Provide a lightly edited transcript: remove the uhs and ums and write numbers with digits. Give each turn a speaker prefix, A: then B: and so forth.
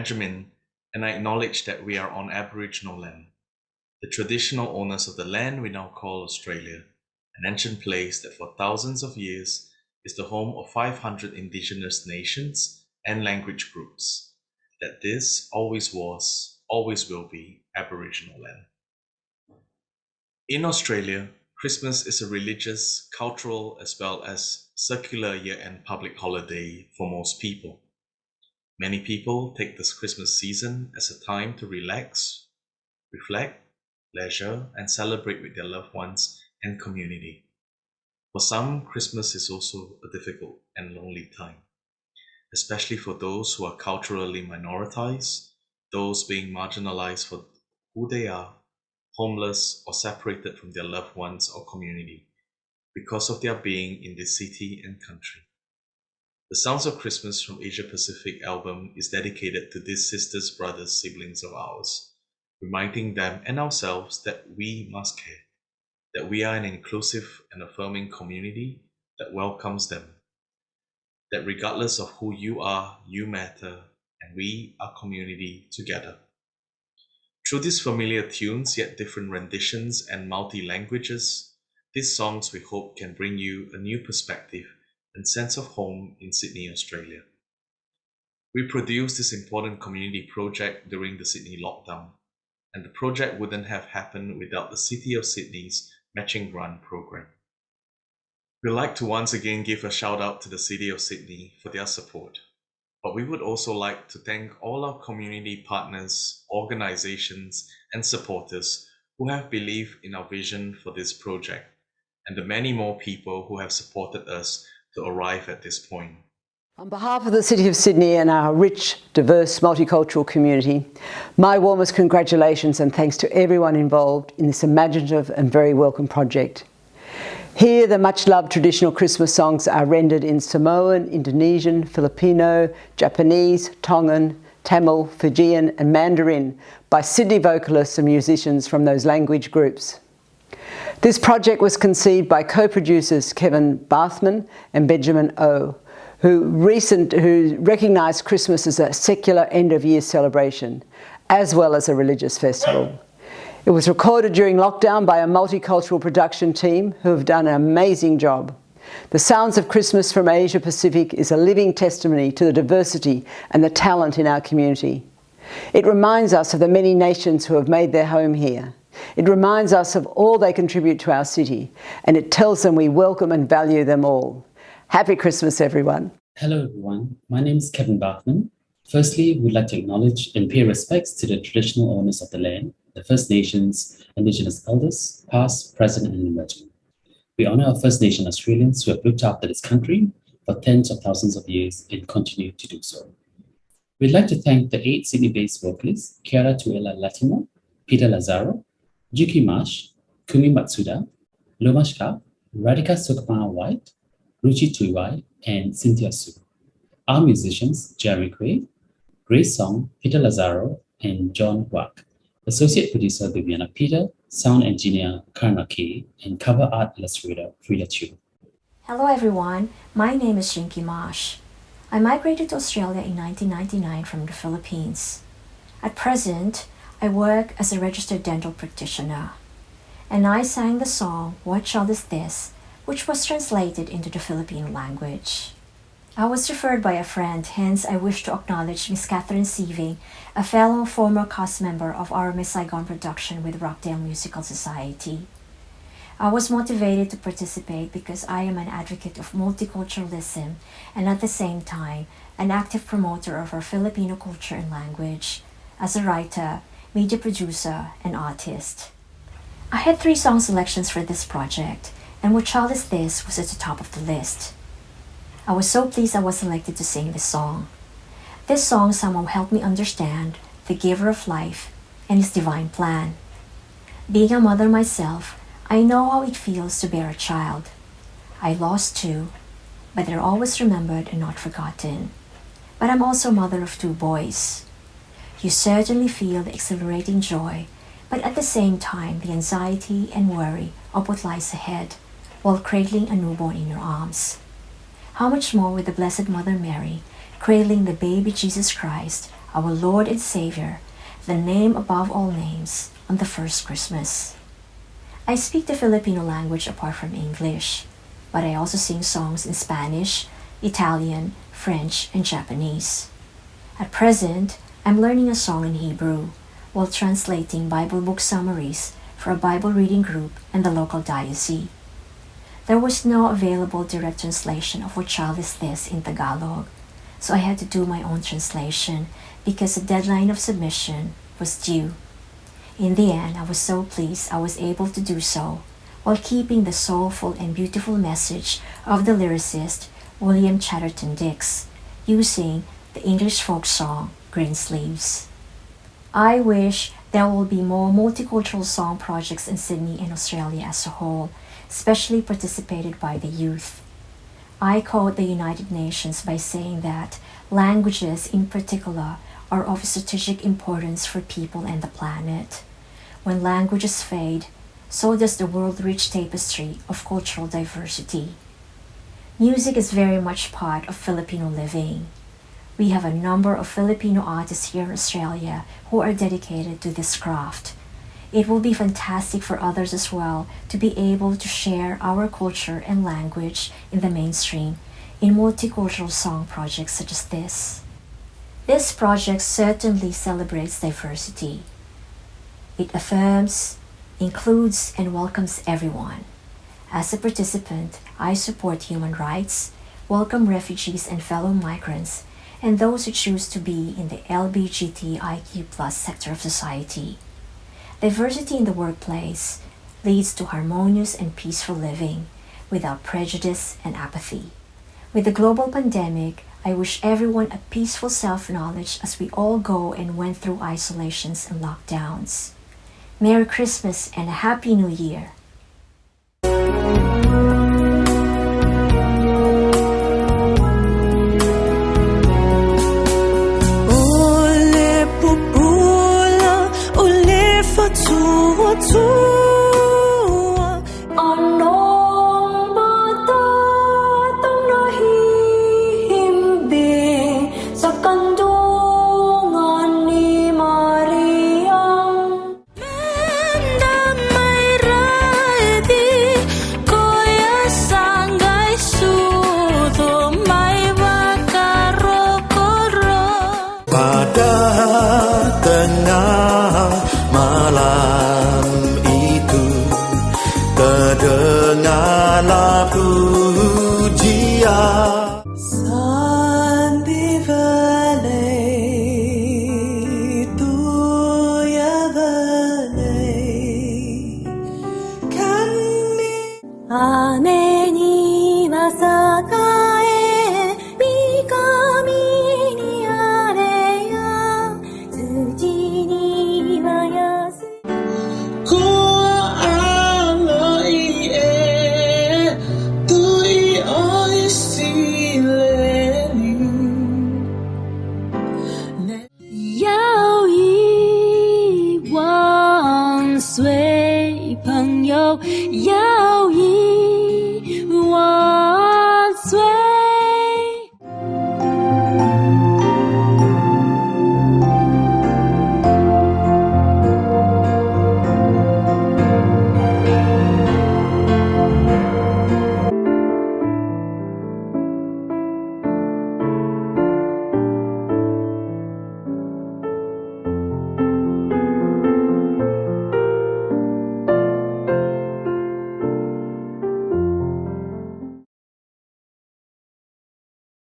A: Benjamin, and I acknowledge that we are on Aboriginal land. The traditional owners of the land we now call Australia, an ancient place that for thousands of years is the home of 500 indigenous nations and language groups, that this always was, always will be Aboriginal land. In Australia, Christmas is a religious, cultural, as well as secular year-end public holiday for most people. Many people take this Christmas season as a time to relax, reflect, leisure, and celebrate with their loved ones and community. For some, Christmas is also a difficult and lonely time, especially for those who are culturally minoritized, those being marginalized for who they are, homeless, or separated from their loved ones or community because of their being in this city and country. The Sounds of Christmas from Asia Pacific album is dedicated to these sisters, brothers, siblings of ours, reminding them and ourselves that we must care, that we are an inclusive and affirming community that welcomes them, that regardless of who you are, you matter, and we are community together. Through these familiar tunes, yet different renditions and multi-languages, these songs we hope can bring you a new perspective and sense of home in Sydney, Australia. We produced this important community project during the Sydney lockdown, and the project wouldn't have happened without the City of Sydney's matching grant program. We'd like to once again give a shout out to the City of Sydney for their support. But we would also like to thank all our community partners, organizations, and supporters who have believed in our vision for this project, and the many more people who have supported us to arrive at this point.
B: On behalf of the City of Sydney and our rich, diverse, multicultural community, my warmest congratulations and thanks to everyone involved in this imaginative and very welcome project. Here, the much-loved traditional Christmas songs are rendered in Samoan, Indonesian, Filipino, Japanese, Tongan, Tamil, Fijian and Mandarin by Sydney vocalists and musicians from those language groups. This project was conceived by co-producers Kevin Bathman and Benjamin O, who recognised Christmas as a secular end-of-year celebration, as well as a religious festival. It was recorded during lockdown by a multicultural production team who have done an amazing job. The Sounds of Christmas from Asia Pacific is a living testimony to the diversity and the talent in our community. It reminds us of the many nations who have made their home here. It reminds us of all they contribute to our city, and it tells them we welcome and value them all. Happy Christmas, everyone.
C: Hello, everyone. My name is Kevin Bathman. Firstly, we'd like to acknowledge and pay respects to the traditional owners of the land, the First Nations, Indigenous elders, past, present, and emerging. We honor our First Nation Australians who have looked after this country for tens of thousands of years and continue to do so. We'd like to thank the 8 Sydney-based vocalists, Kiarateuila Lattimore, Peter Lazaro, Jinky Marsh, Kumi Matsuda, Loma Schaaf, Radhika Sukumar-White, Ruci Tuiwai, and Cynthia Su. Our musicians, Jeremy Quaid, Grace Song, Peter Lazaro, and John Wack. Associate producer Viviana Peter, sound engineer Karna K, and cover art illustrator Frida Chu.
D: Hello everyone, my name is Jinky Marsh. I migrated to Australia in 1999 from the Philippines. At present, I work as a registered dental practitioner. And I sang the song, What Child Is This?, which was translated into the Filipino language. I was referred by a friend, hence I wish to acknowledge Miss Catherine Sieving, a fellow former cast member of our Miss Saigon production with Rockdale Musical Society. I was motivated to participate because I am an advocate of multiculturalism and at the same time, an active promoter of our Filipino culture and language, as a writer, media producer, and artist. I had 3 song selections for this project, and What Child Is This was at the top of the list. I was so pleased I was selected to sing this song. This song somehow helped me understand the giver of life and his divine plan. Being a mother myself, I know how it feels to bear a child. I lost 2, but they're always remembered and not forgotten. But I'm also a mother of 2 boys. You certainly feel the exhilarating joy, but at the same time the anxiety and worry of what lies ahead while cradling a newborn in your arms. How much more with the Blessed Mother Mary cradling the baby Jesus Christ, our Lord and Savior, the name above all names, on the first Christmas. I speak the Filipino language apart from English, but I also sing songs in Spanish, Italian, French, and Japanese. At present, I'm learning a song in Hebrew while translating Bible book summaries for a Bible reading group in the local diocese. There was no available direct translation of What Child Is This in Tagalog, so I had to do my own translation because the deadline of submission was due. In the end, I was so pleased I was able to do so while keeping the soulful and beautiful message of the lyricist William Chatterton Dix, using the English folk song Green Sleeves. I wish there will be more multicultural song projects in Sydney and Australia as a whole, especially participated by the youth. I quote the United Nations by saying that languages in particular are of strategic importance for people and the planet. When languages fade, so does the world-rich tapestry of cultural diversity. Music is very much part of Filipino living. We have a number of Filipino artists here in Australia who are dedicated to this craft. It will be fantastic for others as well to be able to share our culture and language in the mainstream in multicultural song projects such as this. This project certainly celebrates diversity. It affirms, includes, and welcomes everyone. As a participant, I support human rights, welcome refugees and fellow migrants, and those who choose to be in the LGBTIQ+ sector of society. Diversity in the workplace leads to harmonious and peaceful living without prejudice and apathy. With the global pandemic, I wish everyone a peaceful self-knowledge as we all go and went through isolations and lockdowns. Merry Christmas and a Happy New Year!
E: Anong bata tang nahihimbing sa kandungan ni Maria. Mendang may radi koya sanggay sudo may bakarokoro.
F: Pada tengah malam itu terdengarlah pujian. Sandi velay tu ya velay kami ane ni masakae mikami ni areya tsuji ni mayasu ko ala ie tu I oi sileni Yao yi wan sui 朋友，要